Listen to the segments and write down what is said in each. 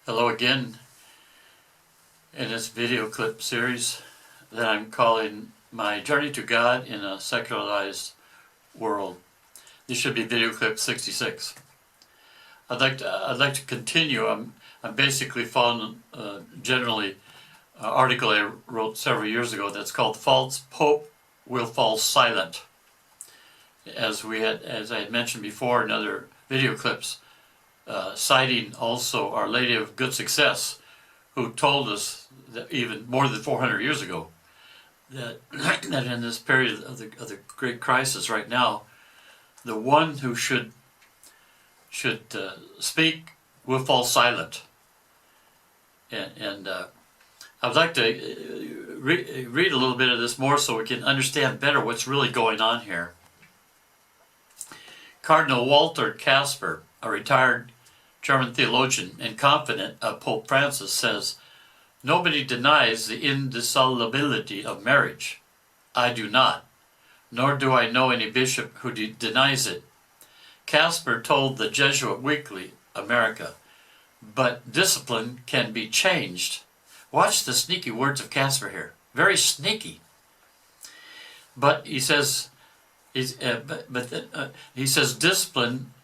Hello again in this video clip series that I'm calling My Journey to God in a Secularized World. This should be video clip 66. I'd like to continue. I'm basically following generally an article I wrote several years ago that's called "False Pope Will Fall Silent." As I had mentioned before in other video clips, citing also Our Lady of Good Success, who told us that even more than 400 years ago that in this period of the great crisis right now, the one who should speak will fall silent. And I would like to read a little bit of this more so we can understand better what's really going on here. Cardinal Walter Casper, a retired German theologian and confidant of Pope Francis, says, "Nobody denies the indissolubility of marriage. I do not, nor do I know any bishop who denies it." Casper told the Jesuit Weekly, America, "But discipline can be changed." Watch the sneaky words of Casper here. Very sneaky. But he says, he says discipline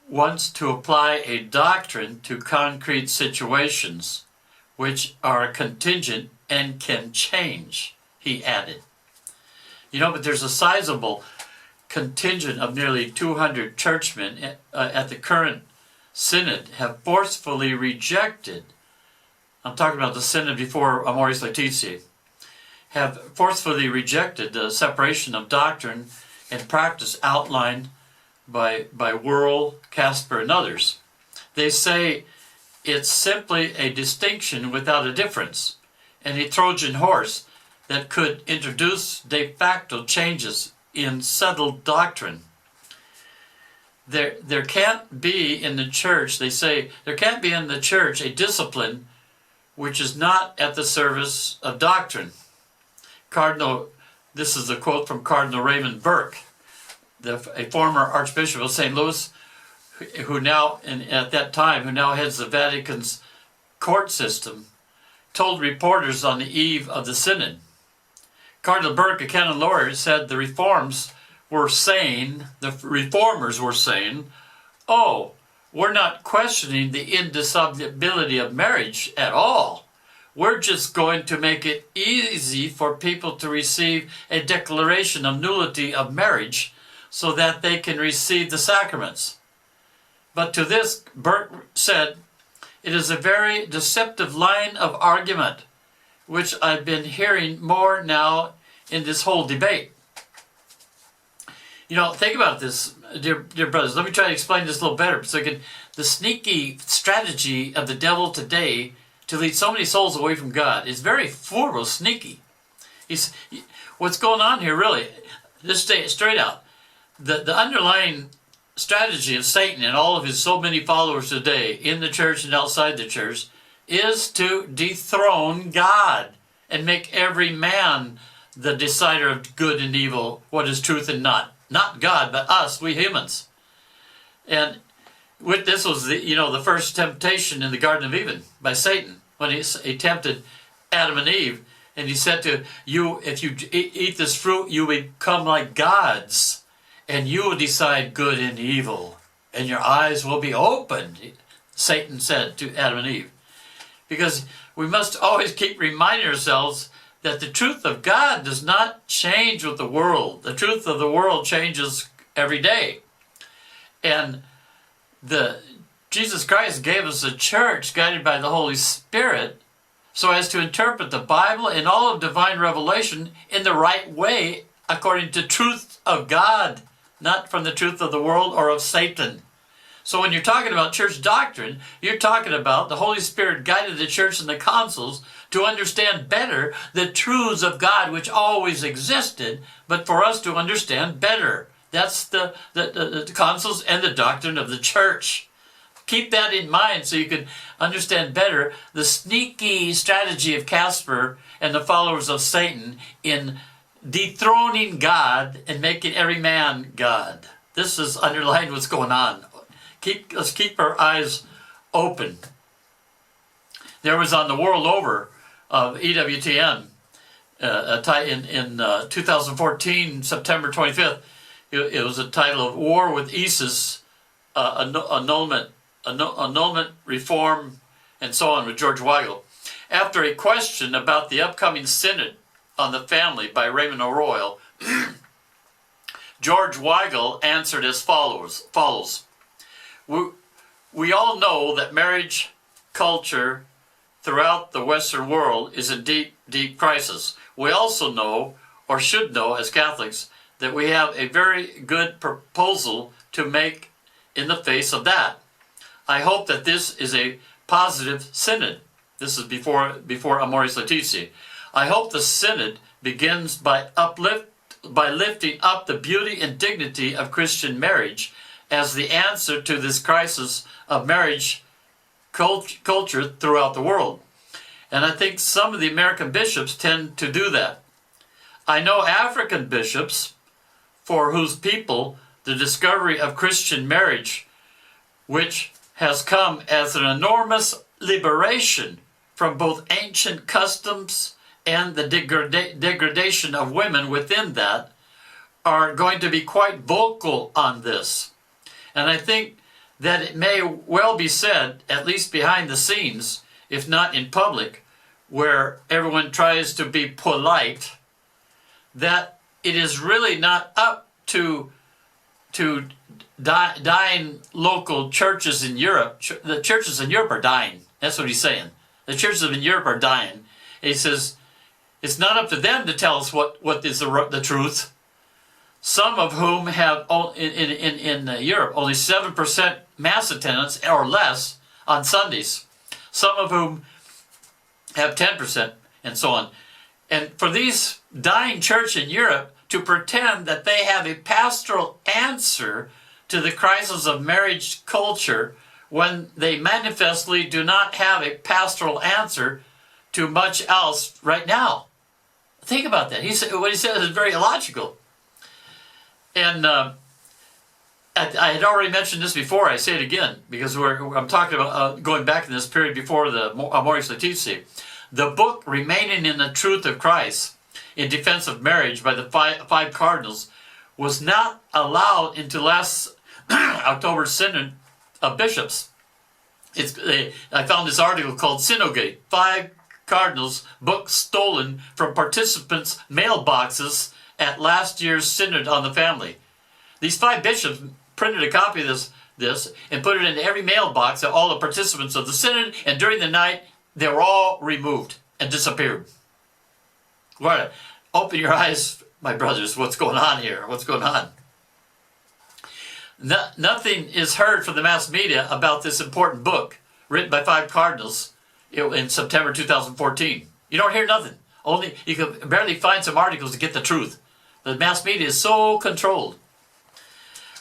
wants to apply a doctrine to concrete situations which are contingent and can change, he added. But there's a sizable contingent of nearly 200 churchmen at the current synod have forcefully rejected, I'm talking about the synod before Amoris Laetitia, have forcefully rejected the separation of doctrine and practice outlined by Wuerl, Casper, and others. They say it's simply a distinction without a difference, and a Trojan horse that could introduce de facto changes in settled doctrine. There can't be in the church, they say, there can't be in the church a discipline which is not at the service of doctrine. This is a quote from Cardinal Raymond Burke, a former Archbishop of St. Louis, who now heads the Vatican's court system, told reporters on the eve of the synod. Cardinal Burke, a canon lawyer, said the reformers were saying, "Oh, we're not questioning the indissolubility of marriage at all. We're just going to make it easy for people to receive a declaration of nullity of marriage so that they can receive the sacraments." But to this, Burke said, "It is a very deceptive line of argument, which I've been hearing more now in this whole debate." Think about this, dear brothers. Let me try to explain this a little better. The sneaky strategy of the devil today to lead so many souls away from God is very forward, sneaky. What's going on here, really, just say it straight out. The underlying strategy of Satan and all of his so many followers today in the church and outside the church is to dethrone God and make every man the decider of good and evil, what is truth and not God, but us, we humans. And with this was the first temptation in the Garden of Eden by Satan, when he tempted Adam and Eve, and he said to you, "If you eat this fruit, you become like gods, and you will decide good and evil, and your eyes will be opened," Satan said to Adam and Eve. Because we must always keep reminding ourselves that the truth of God does not change with the world. The truth of the world changes every day. And Jesus Christ gave us a church guided by the Holy Spirit so as to interpret the Bible and all of divine revelation in the right way according to truth of God, not from the truth of the world or of Satan. So when you're talking about church doctrine, you're talking about the Holy Spirit guided the church and the councils to understand better the truths of God which always existed, but for us to understand better. That's the councils and the doctrine of the church. Keep that in mind so you can understand better the sneaky strategy of Casper and the followers of Satan in dethroning God and making every man God. This is underlying what's going on. Let's keep our eyes open. There was on the World Over of EWTN in 2014, September 25th. It was a title of War with ISIS, annulment, reform, and so on with George Weigel. After a question about the upcoming Synod on the Family by Raymond O'Royal, George Weigel answered as follows. We all know that marriage culture throughout the Western world is in deep, deep crisis. We also know, or should know as Catholics, that we have a very good proposal to make in the face of that. I hope that this is a positive synod. This is before Amoris Laetitia. I hope the synod begins by lifting up the beauty and dignity of Christian marriage as the answer to this crisis of marriage culture throughout the world. And I think some of the American bishops tend to do that. I know African bishops for whose people the discovery of Christian marriage, which has come as an enormous liberation from both ancient customs and the degradation of women within that, are going to be quite vocal on this. And I think that it may well be said, at least behind the scenes, if not in public, where everyone tries to be polite, that it is really not up to dying local churches in Europe. The churches in Europe are dying. That's what he's saying. The churches in Europe are dying. And he says, it's not up to them to tell us what is the truth. Some of whom have, in Europe, only 7% mass attendance or less on Sundays. Some of whom have 10% and so on. And for these dying church in Europe to pretend that they have a pastoral answer to the crisis of marriage culture when they manifestly do not have a pastoral answer to much else right now. Think about that. What he says is very illogical. And I had already mentioned this before. I say it again because I'm talking about going back in this period before the Amoris Laetitia. The book Remaining in the Truth of Christ in Defense of Marriage by the five Cardinals was not allowed into last October Synod of Bishops. I found this article called Synodgate, 5 Cardinals book stolen from participants' mailboxes at last year's Synod on the Family. These 5 bishops printed a copy of this and put it into every mailbox of all the participants of the Synod, and during the night they were all removed and disappeared. Right. Open your eyes, my brothers. What's going on here? What's going on? Nothing is heard from the mass media about this important book written by 5 cardinals in September 2014. You don't hear nothing. Only you can barely find some articles to get the truth. The mass media is so controlled.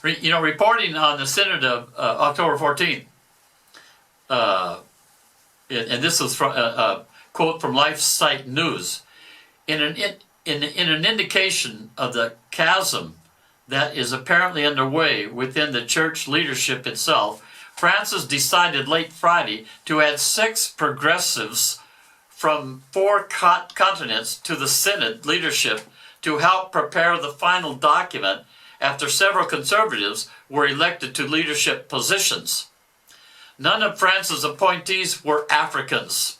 Reporting on the Synod of October 14th, and this was from a quote from LifeSite News, in an indication of the chasm that is apparently underway within the church leadership itself, Francis decided late Friday to add 6 progressives from 4 continents to the Synod leadership to help prepare the final document after several conservatives were elected to leadership positions. None of Francis' appointees were Africans,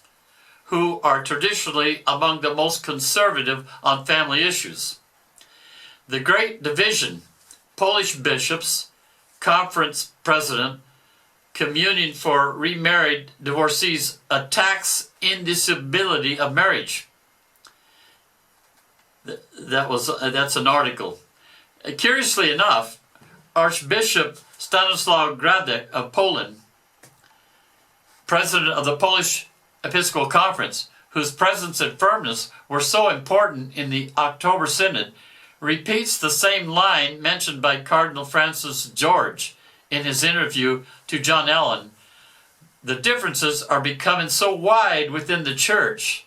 who are traditionally among the most conservative on family issues. The Great Division, Polish bishops, conference president, communion for remarried divorcees, attacks indissolubility of marriage. That's an article. Curiously enough, Archbishop Stanislaw Gradek of Poland, president of the Polish Episcopal Conference, whose presence and firmness were so important in the October Synod, repeats the same line mentioned by Cardinal Francis George in his interview to John Allen. The differences are becoming so wide within the church,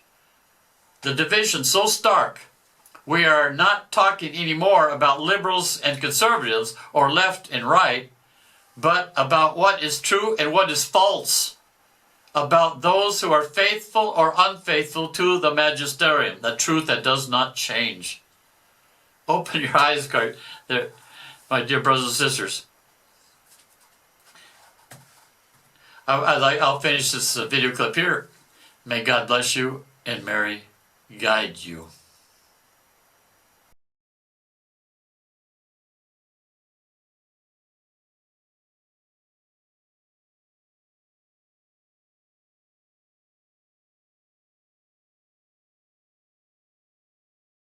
the division so stark. We are not talking anymore about liberals and conservatives or left and right, but about what is true and what is false. about those who are faithful or unfaithful to the magisterium, the truth that does not change. Open your eyes, there, my dear brothers and sisters. I'll finish this video clip here. May God bless you and Mary guide you.